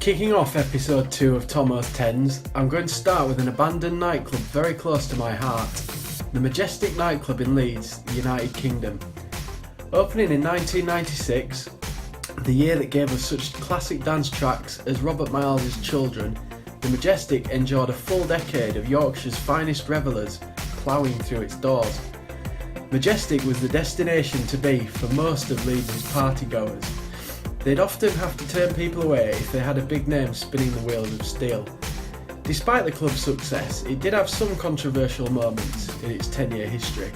Kicking off episode 2 of Thommo's Tens, I'm going to start with an abandoned nightclub very close to my heart, the Majestyk nightclub in Leeds, the United Kingdom. Opening in 1996, the year that gave us such classic dance tracks as Robert Miles's Children, the Majestyk enjoyed a full decade of Yorkshire's finest revellers ploughing through its doors. Majestyk was the destination to be for most of Leeds' partygoers. They'd often have to turn people away if they had a big name spinning the wheels of steel. Despite the club's success, it did have some controversial moments in its 10-year history.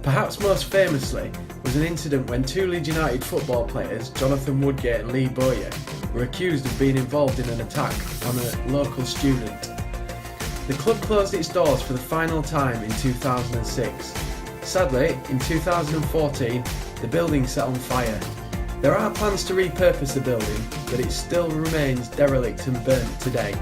Perhaps most famously was an incident when two Leeds United football players, Jonathan Woodgate and Lee Bowyer, were accused of being involved in an attack on a local student. The club closed its doors for the final time in 2006. Sadly, in 2014, the building set on fire. There are plans to repurpose the building, but it still remains derelict and burnt today.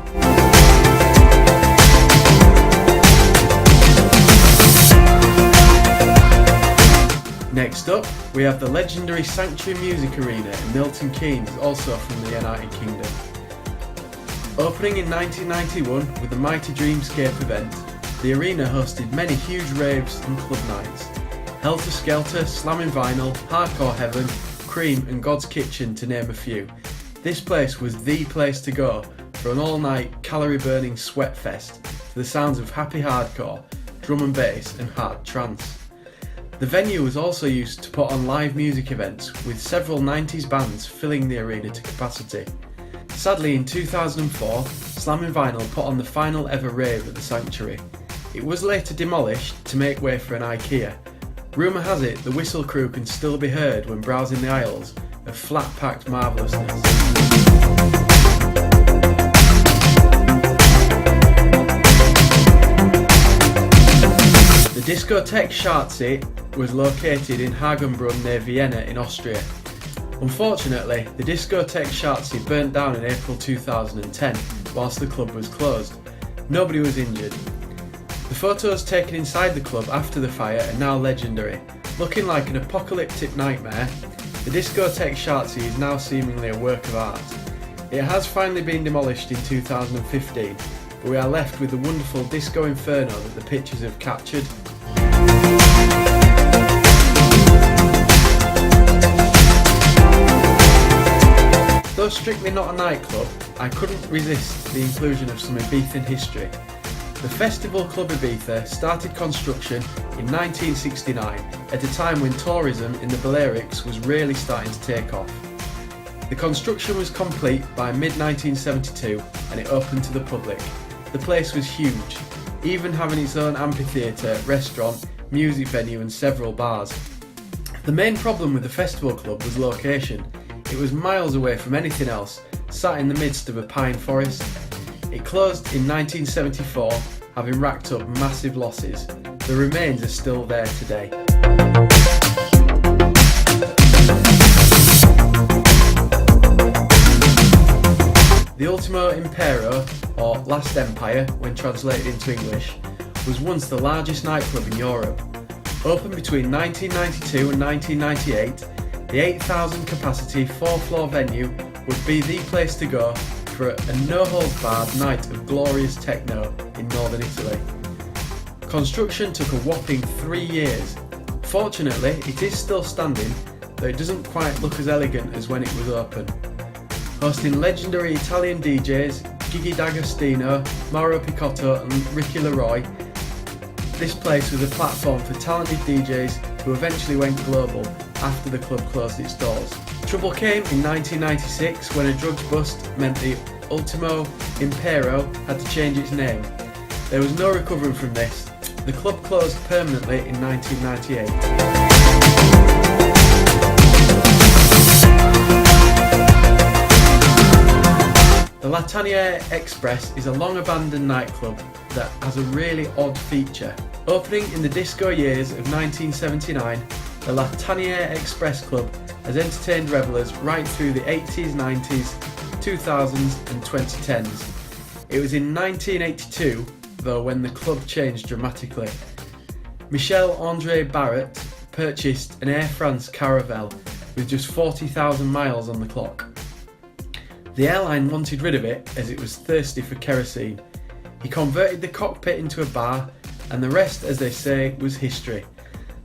Next up, we have the legendary Sanctuary Music Arena in Milton, Keynes, also from the United Kingdom. Opening in 1991 with the Mighty Dreamscape event, the arena hosted many huge raves and club nights. Helter Skelter, Slamming Vinyl, Hardcore Heaven, Cream and God's Kitchen to name a few. This place was the place to go for an all-night calorie-burning sweat fest to the sounds of happy hardcore, drum and bass and hard trance. The venue was also used to put on live music events with several 90s bands filling the arena to capacity. Sadly in 2004, Slamming Vinyl put on the final ever rave at the Sanctuary. It was later demolished to make way for an IKEA. Rumour has it the whistle crew can still be heard when browsing the aisles of flat-packed marvellousness. The Diskothek Schatzi was located in Hagenbrunn near Vienna in Austria. Unfortunately, the Diskothek Schatzi burnt down in April 2010 whilst the club was closed. Nobody was injured. The photos taken inside the club after the fire are now legendary. Looking like an apocalyptic nightmare, the Diskothek Schatzi is now seemingly a work of art. It has finally been demolished in 2015, but we are left with the wonderful disco inferno that the pictures have captured. Though strictly not a nightclub, I couldn't resist the inclusion of some Ibizan history. The Festival Club Ibiza started construction in 1969 at a time when tourism in the Balearics was really starting to take off. The construction was complete by mid-1972 and it opened to the public. The place was huge, even having its own amphitheatre, restaurant, music venue and several bars. The main problem with the Festival Club was location. It was miles away from anything else, sat in the midst of a pine forest. It closed in 1974, having racked up massive losses. The remains are still there today. The Ultimo Impero, or Last Empire when translated into English, was once the largest nightclub in Europe. Opened between 1992 and 1998, the 8,000 capacity 4-floor venue would be the place to go for a no-holds-barred night of glorious techno in northern Italy. Construction took a whopping 3 years. Fortunately, it is still standing, though it doesn't quite look as elegant as when it was open. Hosting legendary Italian DJs Gigi D'Agostino, Mauro Picotto and Ricky Leroy, this place was a platform for talented DJs who eventually went global after the club closed its doors. Trouble came in 1996 when a drugs bust meant the Ultimo Impero had to change its name. There was no recovering from this. The club closed permanently in 1998. The Taniere Express is a long-abandoned nightclub that has a really odd feature. Opening in the disco years of 1979, the Taniere Express Club has entertained revellers right through the 80s, 90s, 2000s and 2010s. It was in 1982, though, when the club changed dramatically. Michel-André Barrett purchased an Air France Caravelle with just 40,000 miles on the clock. The airline wanted rid of it as it was thirsty for kerosene. He converted the cockpit into a bar, and the rest, as they say, was history.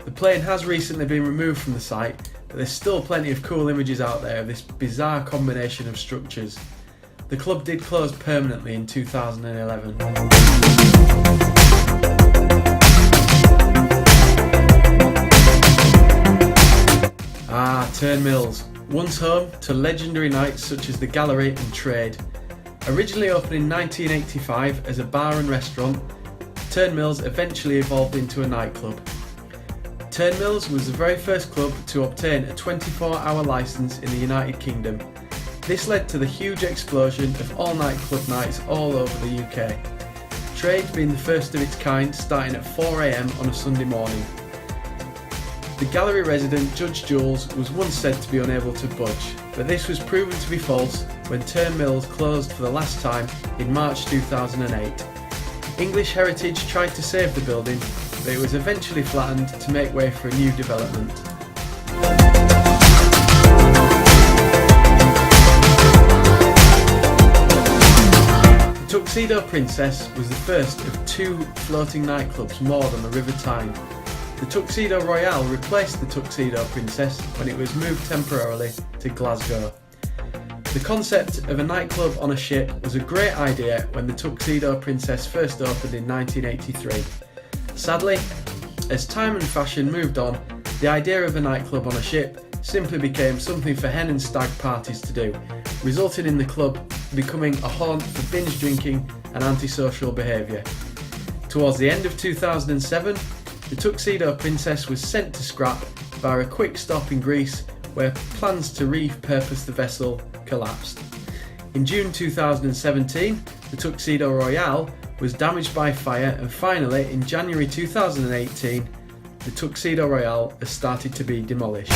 The plane has recently been removed from the site, but there's still plenty of cool images out there of this bizarre combination of structures. The club did close permanently in 2011. Turnmills, once home to legendary nights such as the Gallery and Trade. Originally opened in 1985 as a bar and restaurant, Turnmills eventually evolved into a nightclub. Turnmills was the very first club to obtain a 24-hour licence in the United Kingdom. This led to the huge explosion of all-night club nights all over the UK. Trade being the first of its kind, starting at 4 AM on a Sunday morning. The Gallery resident Judge Jules was once said to be unable to budge, but this was proven to be false when Turnmills closed for the last time in March 2008. English Heritage tried to save the building, but it was eventually flattened to make way for a new development. The Tuxedo Princess was the first of two floating nightclubs moored on the River Tyne. The Tuxedo Royale replaced the Tuxedo Princess when it was moved temporarily to Glasgow. The concept of a nightclub on a ship was a great idea when the Tuxedo Princess first opened in 1983. Sadly, as time and fashion moved on, the idea of a nightclub on a ship simply became something for hen and stag parties to do, resulting in the club becoming a haunt for binge drinking and antisocial behaviour. Towards the end of 2007, the Tuxedo Princess was sent to scrap via a quick stop in Greece where plans to repurpose the vessel collapsed. In June 2017, the Tuxedo Royale was damaged by fire, and finally in January 2018, the Tuxedo Royale has started to be demolished.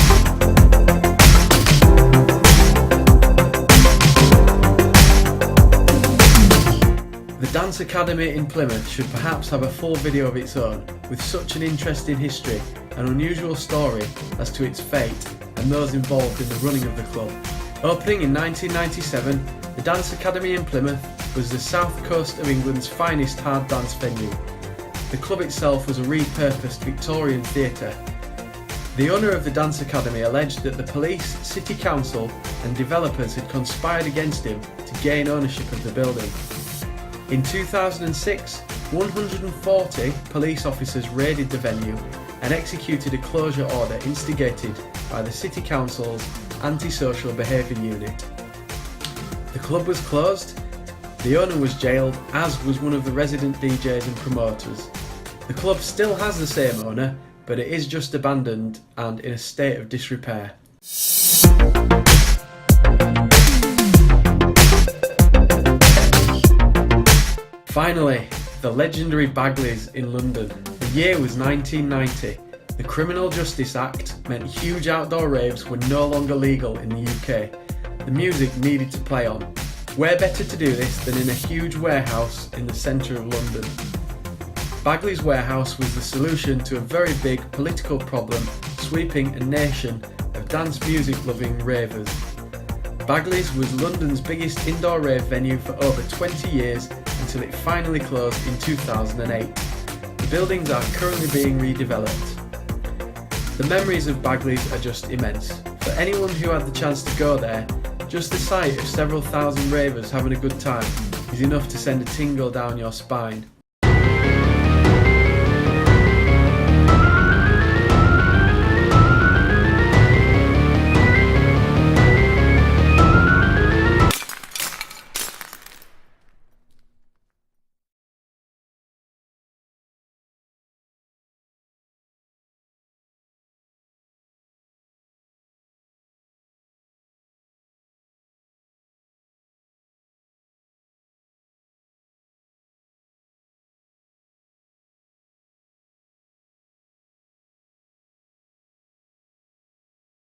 The Dance Academy in Plymouth should perhaps have a full video of its own, with such an interesting history and unusual story as to its fate and those involved in the running of the club. Opening in 1997, the Dance Academy in Plymouth was the south coast of England's finest hard dance venue. The club itself was a repurposed Victorian theatre. The owner of the Dance Academy alleged that the police, city council and developers had conspired against him to gain ownership of the building. In 2006, 140 police officers raided the venue and executed a closure order instigated by the City Council's Antisocial Behaviour Unit. The club was closed, the owner was jailed, as was one of the resident DJs and promoters. The club still has the same owner, but it is just abandoned and in a state of disrepair. Finally, the legendary Bagleys in London. The year was 1990. The Criminal Justice Act meant huge outdoor raves were no longer legal in the UK. The music needed to play on. Where better to do this than in a huge warehouse in the centre of London? Bagley's warehouse was the solution to a very big political problem sweeping a nation of dance music loving ravers. Bagley's was London's biggest indoor rave venue for over 20 years until it finally closed in 2008. The buildings are currently being redeveloped. The memories of Bagley's are just immense. For anyone who had the chance to go there, just the sight of several thousand ravers having a good time is enough to send a tingle down your spine.